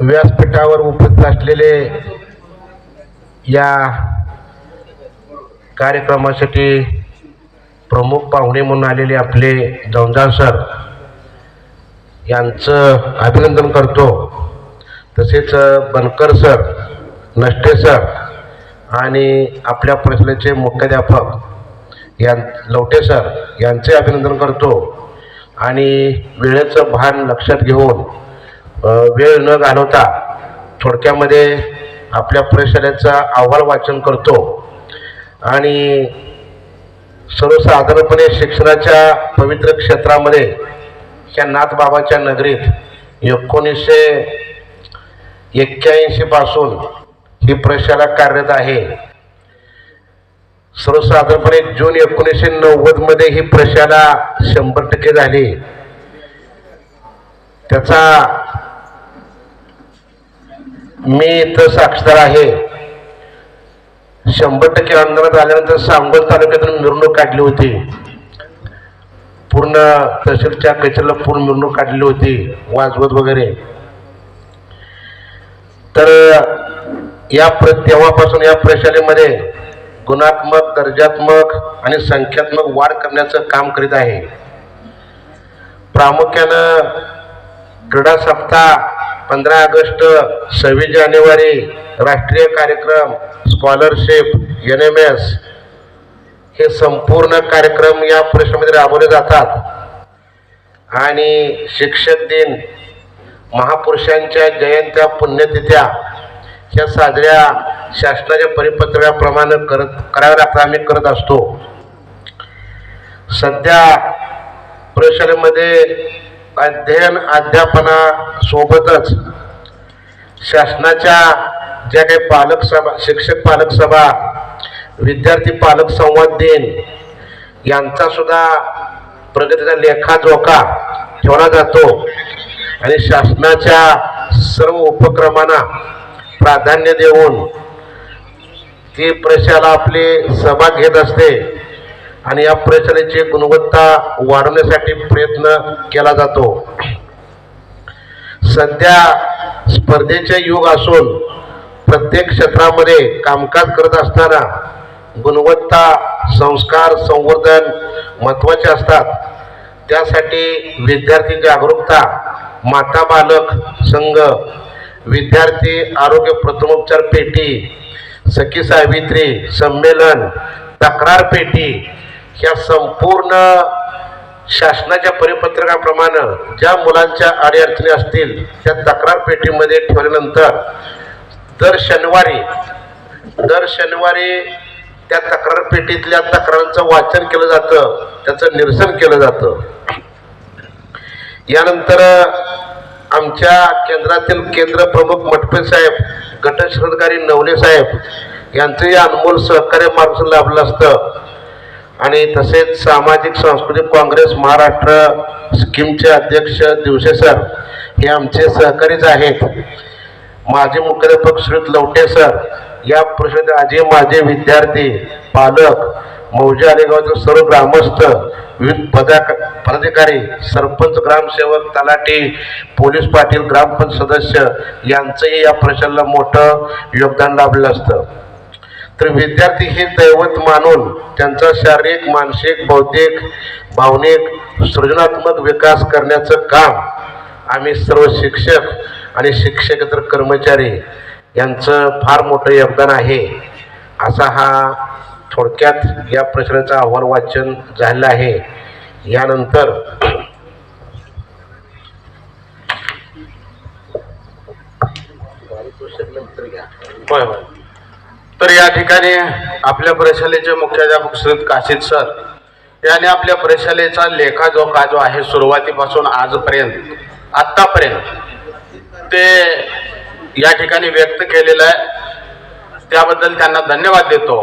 व्यासपीठावर उपस्थित असलेले या कार्यक्रमासाठी प्रमुख पाहुणे म्हणून आलेले आपले जंजाळ सर यांचं अभिनंदन करतो। तसेच बनकर सर, नष्टे सर आणि आपल्या परिसराचे मुख्याध्यापक लवटे सर यांचे अभिनंदन करतो। आणि वेळेचं भान लक्षात घेऊन वेळ न घालवता थोडक्यामध्ये आपल्या परिसराचा अहवाल वाचन करतो। आणि सर्वसाधारणपणे शिक्षणाच्या पवित्र क्षेत्रामध्ये ह्या नाथबाबाच्या नगरीत 1981 पासून ही प्रशाला कार्यरत आहे। सर्वसाधारणपणे जून 1990 मध्ये ही प्रशाला 100% झाली। त्याचा मी इथं साक्षीदार आहे। 100% आंदोलनात आल्यानंतर सांगोल तालुक्यातून मिरवणूक काढली होती, पूर्ण तहसीलच्या कचेरीला पूर्ण मिरवणूक काढली होती वाजवत वगैरे। तर तेव्हापासून या प्रशालेमध्ये गुणात्मक, दर्जात्मक आणि संख्यात्मक वाढ करण्याचं काम करीत आहे। प्रामुख्यानं क्रीडा सप्ताह, 15 ऑगस्ट, 26 जानेवारी, राष्ट्रीय कार्यक्रम, स्कॉलरशिप, NMS हे संपूर्ण कार्यक्रम या परिसरामध्ये राबवले जातात। आणि शिक्षक दिन, महापुरुषांच्या जयंत्या, पुण्यतिथ्या ह्या साजऱ्या शासनाच्या परिपत्रकाप्रमाणे कराव्या लागतात, आम्ही करत असतो। सध्या परिसरामध्ये अध्ययन अध्यापनासोबतच शासनाच्या ज्या काही पालक सभा, शिक्षक पालक सभा, विद्यार्थी पालक संवाद दिन यांचा सुद्धा प्रगतीचा लेखाजोखा ठेवला जातो। आणि शासनाच्या सर्व उपक्रमांना प्राधान्य देऊन ती प्रशाला आपली सभा घेत असते आणि या प्रशालेची गुणवत्ता वाढवण्यासाठी प्रयत्न केला जातो। सध्या स्पर्धेचे युग असून प्रत्येक क्षेत्रामध्ये कामकाज करत असताना गुणवत्ता, संस्कार, संवर्धन महत्त्वाचे असतात। त्यासाठी विद्यार्थी जागरूकता, माता बालक संघ, विद्यार्थी आरोग्य प्रथमोपचार पेटी, सखी सावित्री संमेलन, तक्रार पेटी ह्या संपूर्ण शासनाच्या परिपत्रकाप्रमाणे ज्या मुलांच्या अडीअडचणी असतील त्या तक्रार पेटीमध्ये ठेवल्यानंतर दर शनिवारी त्या तक्रार पेटीतल्या तक्रारांचं वाचन केलं जातं, त्याचं निरसन केलं जातं। यानंतर आमच्या केंद्रातील केंद्र प्रमुख मटपे साहेब, गटशिक्षणाधिकारी नवले साहेब यांचंही अनमोल सहकार्य मार्गदर्शन लाभलं असतं। आणि तसेच सामाजिक सांस्कृतिक काँग्रेस महाराष्ट्र स्कीमचे अध्यक्ष दिवसे सर हे आमचे सहकारीच आहेत। माझे मुख्याध्यापक श्री लवटे सर, या परिषदेत आजी, माझे विद्यार्थी, पालक, मौजे आलेगावचे सर्व ग्रामस्थ, विविध पदाधिकारी, सरपंच, ग्रामसेवक, तलाठी, पोलीस पाटील, ग्रामपंचायत सदस्य यांचंही या परिषदेला मोठं योगदान लाभलं असतं। तर विद्यार्थी हे दैवत मानून त्यांचा शारीरिक, मानसिक, बौद्धिक, भावनिक, सृजनात्मक विकास करण्याचं काम आम्ही सर्व शिक्षक आणि शिक्षकेतर कर्मचारी यांचं फार मोठं योगदान आहे। असा हा थोडक्यात या प्रश्नाचा अहवाल वाचन झालेला आहे। यानंतर तर या ठिकाणी आपल्या प्रशालेचे मुख्याध्यापक श्री काशीद सर यांनी आपल्या प्रशालेचा लेखाजोखा जो आहे सुरुवातीपासून आजपर्यंत आत्तापर्यंत ते या ठिकाणी व्यक्त केलेला आहे, त्याबद्दल त्यांना धन्यवाद देतो।